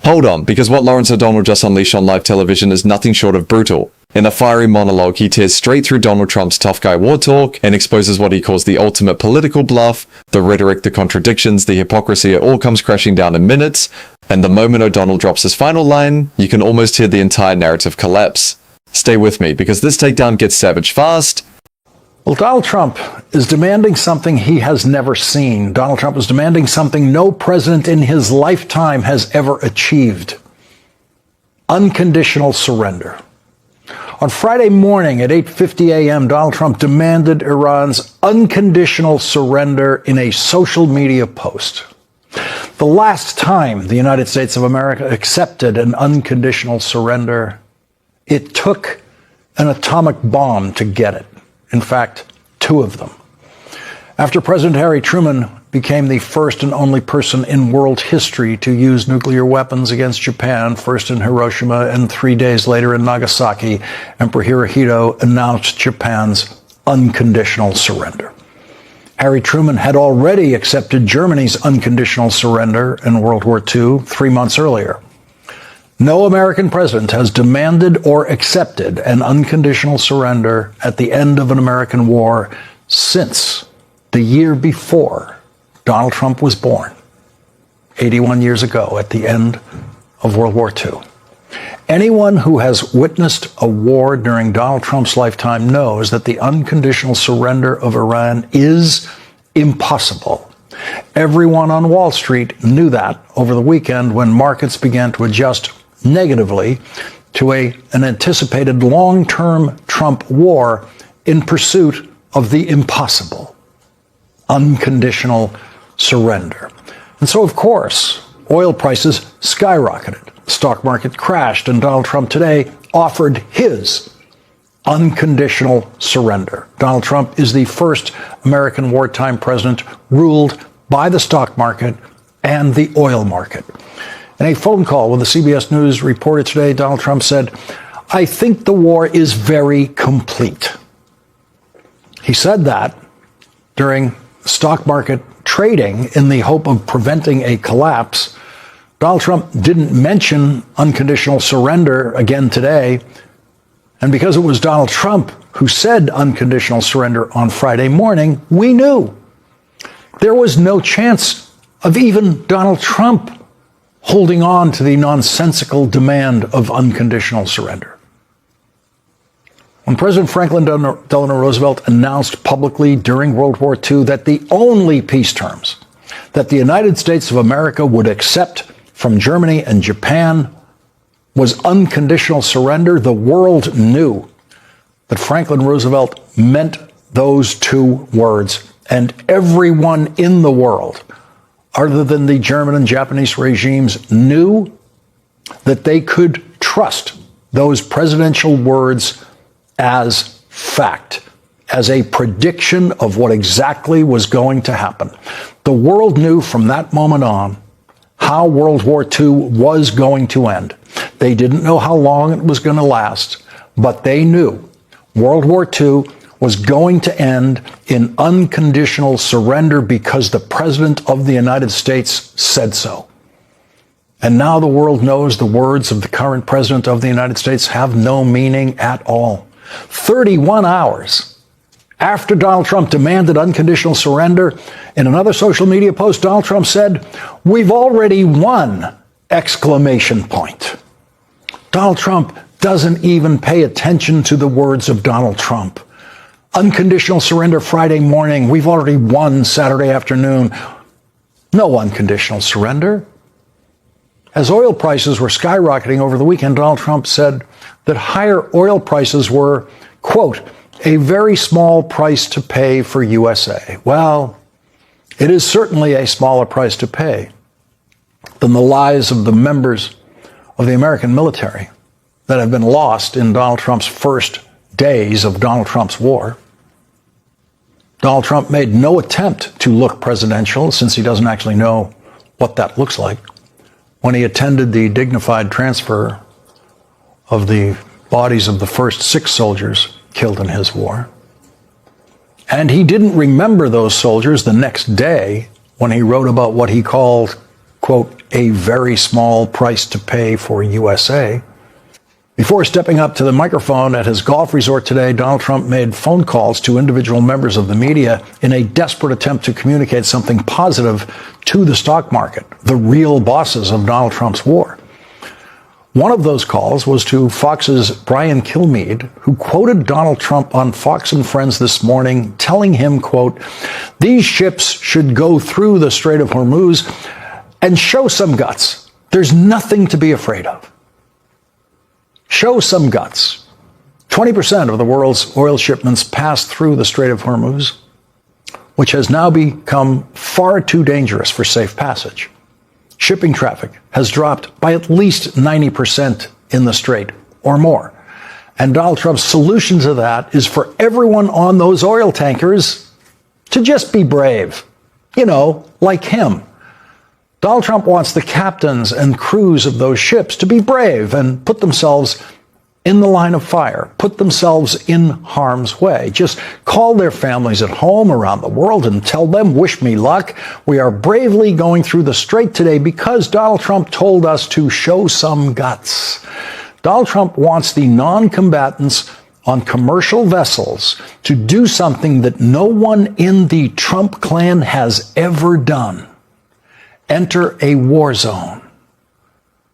Hold on, because what Lawrence O'Donnell just unleashed on live television is nothing short of brutal. In a fiery monologue, he tears straight through Donald Trump's tough guy war talk and exposes what he calls the ultimate political bluff, the rhetoric, the contradictions, the hypocrisy. It all comes crashing down in minutes, and the moment O'Donnell drops his final line, you can almost hear the entire narrative collapse. Stay with me, because this takedown gets savage fast. Well, Donald Trump is demanding something he has never seen. Donald Trump is demanding something no president in his lifetime has ever achieved. Unconditional surrender. On Friday morning at 8:50 a.m., Donald Trump demanded Iran's unconditional surrender in a social media post. The last time the United States of America accepted an unconditional surrender, it took an atomic bomb to get it. In fact, 2 of them. After President Harry Truman became the first and only person in world history to use nuclear weapons against Japan, first in Hiroshima and 3 days later in Nagasaki, Emperor Hirohito announced Japan's unconditional surrender. Harry Truman had already accepted Germany's unconditional surrender in World War II 3 months earlier. No American president has demanded or accepted an unconditional surrender at the end of an American war since the year before Donald Trump was born, 81 years ago, at the end of World War II. Anyone who has witnessed a war during Donald Trump's lifetime knows that the unconditional surrender of Iran is impossible. Everyone on Wall Street knew that over the weekend when markets began to adjust negatively to an anticipated long-term Trump war in pursuit of the impossible, unconditional surrender. And so, of course, oil prices skyrocketed. The stock market crashed, and Donald Trump today offered his unconditional surrender. Donald Trump is the first American wartime president ruled by the stock market and the oil market. In a phone call with the CBS News reporter today, Donald Trump said, "I think the war is very complete." He said that during stock market trading in the hope of preventing a collapse. Donald Trump didn't mention unconditional surrender again today. And because it was Donald Trump who said unconditional surrender on Friday morning, we knew there was no chance of even Donald Trump holding on to the nonsensical demand of unconditional surrender. When President Franklin Delano Roosevelt announced publicly during World War II that the only peace terms that the United States of America would accept from Germany and Japan was unconditional surrender, the world knew that Franklin Roosevelt meant those 2 words, and everyone in the world, other than the German and Japanese regimes, knew that they could trust those presidential words as fact, as a prediction of what exactly was going to happen. The world knew from that moment on how World War II was going to end. They didn't know how long it was going to last, but they knew World War II was going to end in unconditional surrender because the President of the United States said so. And now the world knows the words of the current President of the United States have no meaning at all. 31 hours after Donald Trump demanded unconditional surrender, in another social media post, Donald Trump said, "We've already won!" exclamation point. Donald Trump doesn't even pay attention to the words of Donald Trump. Unconditional surrender Friday morning. We've already won Saturday afternoon. No unconditional surrender. As oil prices were skyrocketing over the weekend, Donald Trump said that higher oil prices were, quote, "a very small price to pay for USA." Well, it is certainly a smaller price to pay than the lives of the members of the American military that have been lost in Donald Trump's first days of Donald Trump's war. Donald Trump made no attempt to look presidential, since he doesn't actually know what that looks like, when he attended the dignified transfer of the bodies of the first 6 soldiers killed in his war. And he didn't remember those soldiers the next day when he wrote about what he called, quote, a very small price to pay for USA. Before stepping up to the microphone at his golf resort today, Donald Trump made phone calls to individual members of the media in a desperate attempt to communicate something positive to the stock market, the real bosses of Donald Trump's war. One of those calls was to Fox's Brian Kilmeade, who quoted Donald Trump on Fox and Friends this morning, telling him, quote, these ships should go through the Strait of Hormuz and show some guts. There's nothing to be afraid of. Show some guts. 20% of the world's oil shipments pass through the Strait of Hormuz, which has now become far too dangerous for safe passage. Shipping traffic has dropped by at least 90% in the strait or more. And Donald Trump's solution to that is for everyone on those oil tankers to just be brave. You know, like him. Donald Trump wants the captains and crews of those ships to be brave and put themselves in the line of fire, put themselves in harm's way. Just call their families at home around the world and tell them, wish me luck. We are bravely going through the strait today because Donald Trump told us to show some guts. Donald Trump wants the non-combatants on commercial vessels to do something that no one in the Trump clan has ever done. Enter a war zone.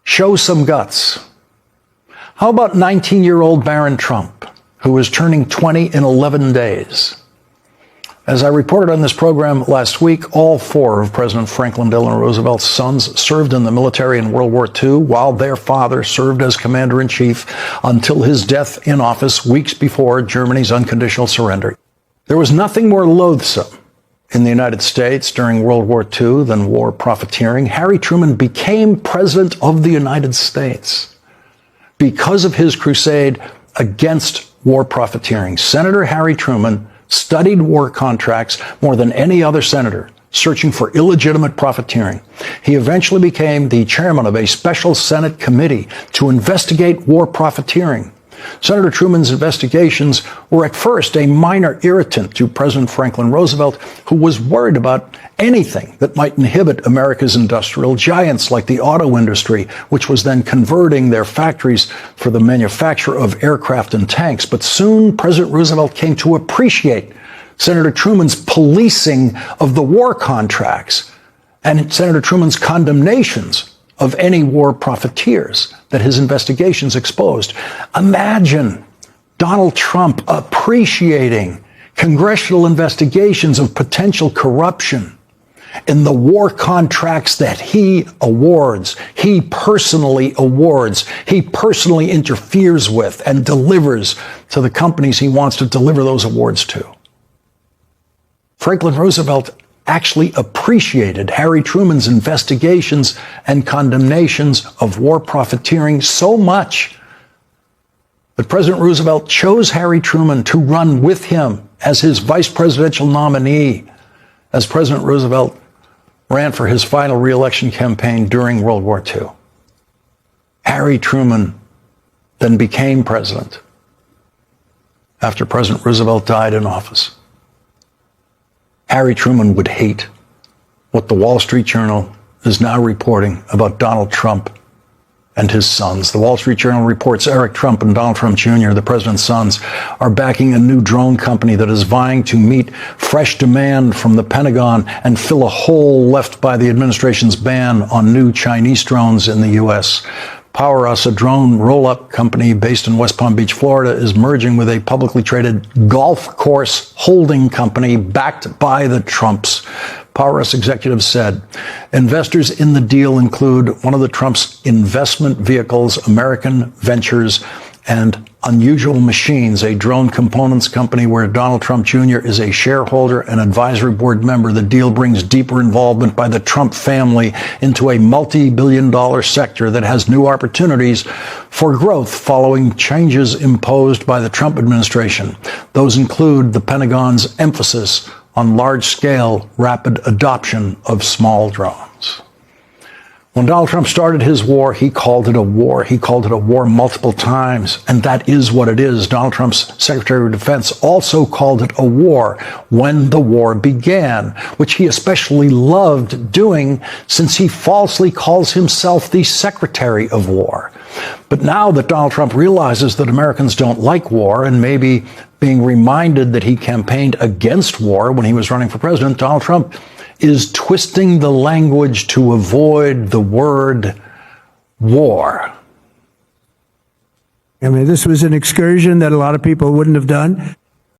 Show some guts. How about 19-year-old Barron Trump, who is turning 20 in 11 days? As I reported on this program last week, all four of President Franklin Delano Roosevelt's sons served in the military in World War II, while their father served as commander-in-chief until his death in office weeks before Germany's unconditional surrender. There was nothing more loathsome in the United States during World War II than war profiteering. Harry Truman became president of the United States because of his crusade against war profiteering. Senator Harry Truman studied war contracts more than any other senator, searching for illegitimate profiteering. He eventually became the chairman of a special Senate committee to investigate war profiteering. Senator Truman's investigations were at first a minor irritant to President Franklin Roosevelt, who was worried about anything that might inhibit America's industrial giants like the auto industry, which was then converting their factories for the manufacture of aircraft and tanks. But soon President Roosevelt came to appreciate Senator Truman's policing of the war contracts and Senator Truman's condemnations of any war profiteers that his investigations exposed. Imagine Donald Trump appreciating congressional investigations of potential corruption in the war contracts that he awards, he personally awards, he personally interferes with and delivers to the companies he wants to deliver those awards to. Franklin Roosevelt actually appreciated Harry Truman's investigations and condemnations of war profiteering so much that President Roosevelt chose Harry Truman to run with him as his vice presidential nominee as President Roosevelt ran for his final re-election campaign during World War II. Harry Truman then became president after President Roosevelt died in office. Harry Truman would hate what the Wall Street Journal is now reporting about Donald Trump and his sons. The Wall Street Journal reports Eric Trump and Donald Trump Jr., the president's sons, are backing a new drone company that is vying to meet fresh demand from the Pentagon and fill a hole left by the administration's ban on new Chinese drones in the U.S. Power Us, a drone roll-up company based in West Palm Beach, Florida, is merging with a publicly traded golf course holding company backed by the Trumps. Power Us executives said investors in the deal include one of the Trumps' investment vehicles, American Ventures, and Unusual Machines, a drone components company where Donald Trump Jr. is a shareholder and advisory board member. The deal brings deeper involvement by the Trump family into a multi-billion-dollar sector that has new opportunities for growth following changes imposed by the Trump administration. Those include the Pentagon's emphasis on large-scale, rapid adoption of small drones. When Donald Trump started his war, he called it a war. He called it a war multiple times, and that is what it is. Donald Trump's Secretary of Defense also called it a war when the war began, which he especially loved doing since he falsely calls himself the Secretary of War. But now that Donald Trump realizes that Americans don't like war, and maybe being reminded that he campaigned against war when he was running for president, Donald Trump is twisting the language to avoid the word war. I mean, this was an excursion that a lot of people wouldn't have done.